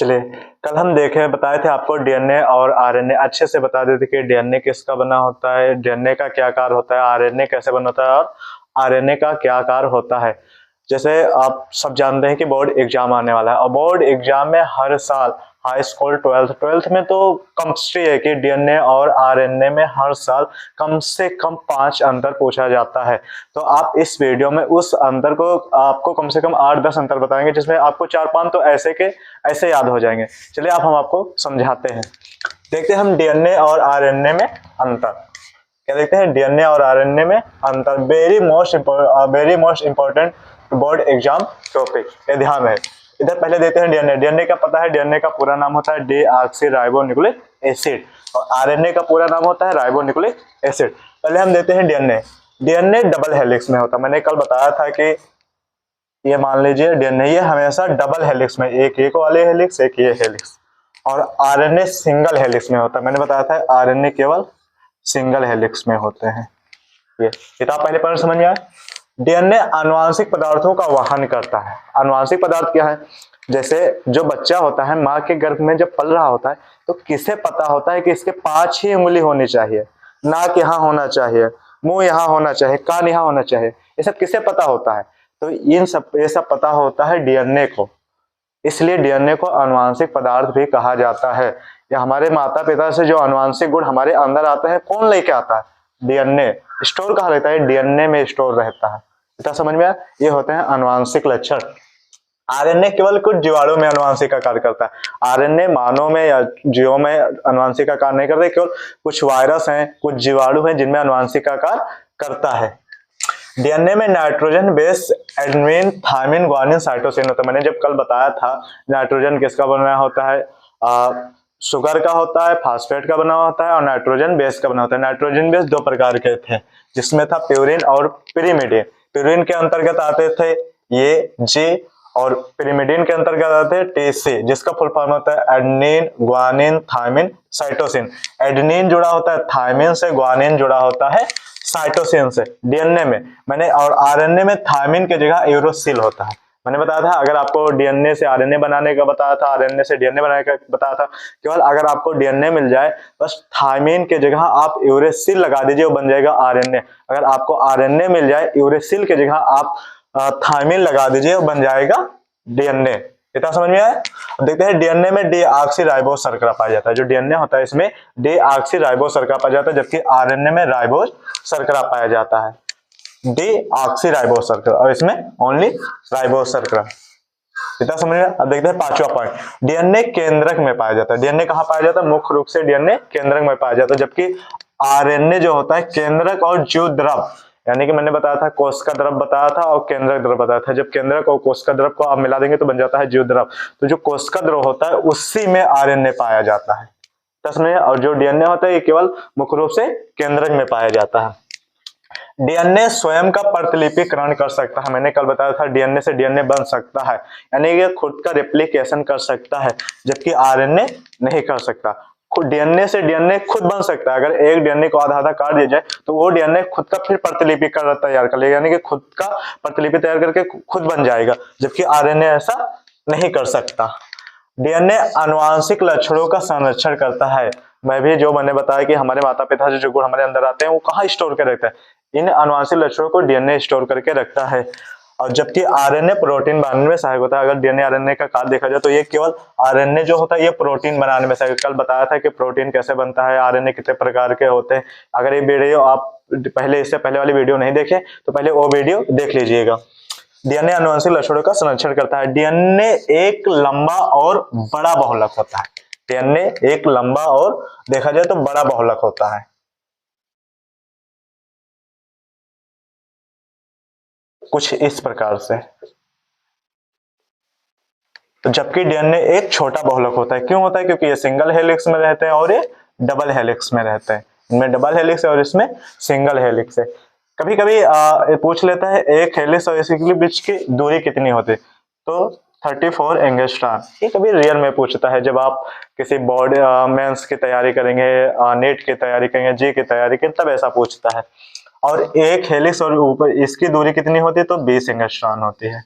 चलिए, कल हम बताए थे आपको डीएनए और आरएनए अच्छे से बता देते कि डीएनए किसका बना होता है, डीएनए का क्या कार्य होता है, आरएनए कैसे बना होता है और आरएनए का क्या कार्य होता है। जैसे आप सब जानते हैं कि बोर्ड एग्जाम आने वाला है और बोर्ड एग्जाम में हर साल हाई स्कूल ट्वेल्थ में तो कंपल्सरी है कि डीएनए और आरएनए में हर साल कम से कम 5 अंतर पूछा जाता है। तो आप इस वीडियो में उस अंतर को आपको कम से कम 8-10 अंतर बताएंगे, जिसमें आपको 4-5 तो ऐसे याद हो जाएंगे। चलिए आप हम आपको समझाते हैं। देखते हैं हम डीएनए और आरएनए में अंतर। क्या देखते हैं? डीएनए और आरएनए में अंतर। Very most important board exam topic, ये ध्यान रहे। इधर पहले देते हैं डीएनए। डीएनए का पता है, डीएनए का पूरा नाम होता है डीऑक्सीराइबोन्यूक्लिक एसिड और आरएनए का पूरा नाम होता है राइबोन्यूक्लिक एसिड। पहले हम देते हैं डीएनए। डीएनए डबल हेलिक्स में होता है। मैंने कल बताया था कि ये मान लीजिए डीएनए ये हमेशा डबल हेलिक्स में, एक वाले हेलिक्स, एक ये हेलिक्स, और आरएनए सिंगल हेलिक्स में होता है। मैंने बताया था आरएनए केवल सिंगल हेलिक्स में होते हैं। ये आप पहले पढ़ समझ में आए। डीएनए आनुवांशिक पदार्थों का वहन करता है। आनुवांशिक पदार्थ क्या है? जैसे जो बच्चा होता है माँ के गर्भ में जब पल रहा होता है तो किसे पता होता है कि इसके 5 ही उंगली होनी चाहिए, नाक यहाँ होना चाहिए, मुंह यहाँ होना चाहिए, कान यहाँ होना चाहिए, ये सब किसे पता होता है? तो ये सब पता होता है डीएनए को। इसलिए डीएनए को आनुवांशिक पदार्थ भी कहा जाता है। या हमारे माता पिता से जो आनुवांशिक गुण हमारे अंदर आते हैं, कौन लेके आता है? डीएनए। स्टोर कहाँ रहता है? डीएनए में स्टोर रहता है। इतना समझ में आया? ये होते हैं आनुवांशिक लक्षण। आरएनए केवल कुछ जीवाणु में आनुवांशिक का कार्य करता है। आरएनए मानव में या जीवों में आनुवांशिक का कार्य नहीं करता, केवल कुछ वायरस हैं, कुछ जीवाणु हैं जिनमें आनुवांशिक का कार्य करता है। डीएनए में nitrogen base adenine, thymine, guanine, cytosine होता है। मैंने जब कल बताया था नाइट्रोजन किसका बना होता है, शुगर का होता है, फास्फेट का बना होता है और नाइट्रोजन बेस का बना होता है। नाइट्रोजन बेस 2 प्रकार के थे, जिसमें था प्यूरिन और पिरिमिडिन। प्यूरिन के अंतर्गत आते थे ये जी और पिरिमिडिन के अंतर्गत आते हैं टीसी, जिसका फुल फॉर्म होता है adenine, guanine, thymine, cytosine. Adenine जुड़ा होता है थायमिन से, ग्वानिन जुड़ा होता है साइटोसिन से। डीएनए में मैंने और आरएनए में थायमिन की जगह यूरोसिल होता है। मैंने बताया था अगर आपको डीएनए से आरएनए बनाने का बताया था, आरएनए से डीएनए बनाने का बताया था, केवल अगर आपको डीएनए मिल जाए बस थायमिन की जगह आप यूरोसिल लगा दीजिए, वो बन जाएगा आरएनए। अगर आपको आरएनए मिल जाए यूरोसिल की जगह आप थायमिन लगा दीजिए, वो बन जाएगा डीएनए। इतना समझ में आया? देखते हैं डीएनए में डीऑक्सीराइबोस शर्करा पाया जाता है। जो डीएनए होता है इसमें डीऑक्सीराइबोस शर्करा पाया जाता है, जबकि आरएनए में राइबोस शर्करा पाया जाता है। डीऑक्सीराइबोस शर्करा और इसमें ओनली राइबोस शर्करा। इतना समझ में? अब देखते हैं 5वां पॉइंट। डीएनए केंद्रक में पाया जाता है। डीएनए कहां पाया जाता है? मुख्य रूप से डीएनए केंद्रक में पाया जाता है, जबकि आरएनए जो होता है केंद्रक और जीवद्रव, यानी कि मैंने बताया था कोशिका द्रव बताया था और केंद्रक द्रव बताया था। जब केंद्रक और कोशिका द्रव को आप मिला देंगे तो बन जाता है जीवद्रव। तो जो कोशिका द्रव होता है उसी में आरएनए पाया जाता है। तस्में और जो डीएनए होता है ये केवल मुख्य रूप से केंद्रक में पाया जाता है। डीएनए स्वयं का प्रतिलिपिकरण कर सकता है। मैंने कल बताया था डीएनए से डीएनए बन सकता है, यानी कि खुद का रेप्लिकेशन कर सकता है, जबकि आरएनए नहीं कर सकता। डीएनए से डीएनए खुद बन सकता है। अगर एक डीएनए को आधा काट दिया जाए तो वो डीएनए खुद का फिर प्रतिलिपि कर तैयार कर लेगा, यानी कि खुद का प्रतिलिपि तैयार करके खुद बन जाएगा, जबकि आरएनए ऐसा नहीं कर सकता। डीएनए आनुवांशिक लक्षणों का संरक्षण करता है। मैं भी जो मैंने बताया कि हमारे माता पिता से जो गुण हमारे अंदर आते हैं वो कहाँ स्टोर कर रखता है? इन आनुवांशिक लक्षणों को डीएनए स्टोर करके रखता है। और जबकि आरएनए प्रोटीन बनाने में सहायक होता है। अगर डीएनए आरएनए का कार्य देखा जाए तो ये केवल आरएनए जो होता है ये प्रोटीन बनाने में सहायक। कल बताया था कि प्रोटीन कैसे बनता है, आरएनए कितने प्रकार के होते हैं। अगर ये वीडियो आप इससे पहले वाली वीडियो नहीं देखे तो पहले वो वीडियो देख लीजिएगा। डीएनए आनुवंशिक लक्षणों का संरक्षण करता है। डीएनए एक लंबा और बड़ा बहुलक होता है। डीएनए एक लंबा और देखा जाए तो बड़ा बहुलक होता है। कुछ इस प्रकार से। तो जबकि डीएनए एक छोटा बहुलक होता है। क्यों होता है? क्योंकि ये सिंगल हेलिक्स में रहते हैं और ये डबल हेलिक्स में रहते हैं। इनमें डबल हेलिक्स है और इसमें सिंगल हेलिक्स है। कभी कभी पूछ लेता है एक हेलिक्स और इसके बीच की दूरी कितनी होती है, तो 34 एंगस्ट्रॉम। ये कभी रियल में पूछता है जब आप किसी बोर्ड मेंस की तैयारी करेंगे, नीट की तैयारी करेंगे, जी की तैयारी करेंगे, तब ऐसा पूछता है। और एक हेलिक्स और ऊपर इसकी दूरी कितनी होती है, तो 20 एंगस्ट्रॉम होती है।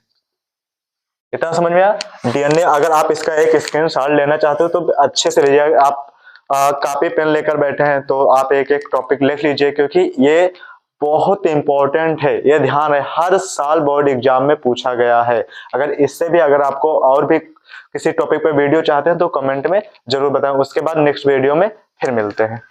इतना समझ में आया। डीएनए अगर आप इसका एक स्क्रीनशॉट लेना चाहते हो तो अच्छे से लीजिए। आप कॉपी पेन लेकर बैठे हैं तो आप एक एक टॉपिक लिख लीजिए, क्योंकि ये बहुत इंपॉर्टेंट है। ये ध्यान है, हर साल बोर्ड एग्जाम में पूछा गया है। अगर इससे भी अगर आपको और भी किसी टॉपिक पे वीडियो चाहते हैं तो कमेंट में जरूर बताएं। उसके बाद नेक्स्ट वीडियो में फिर मिलते हैं।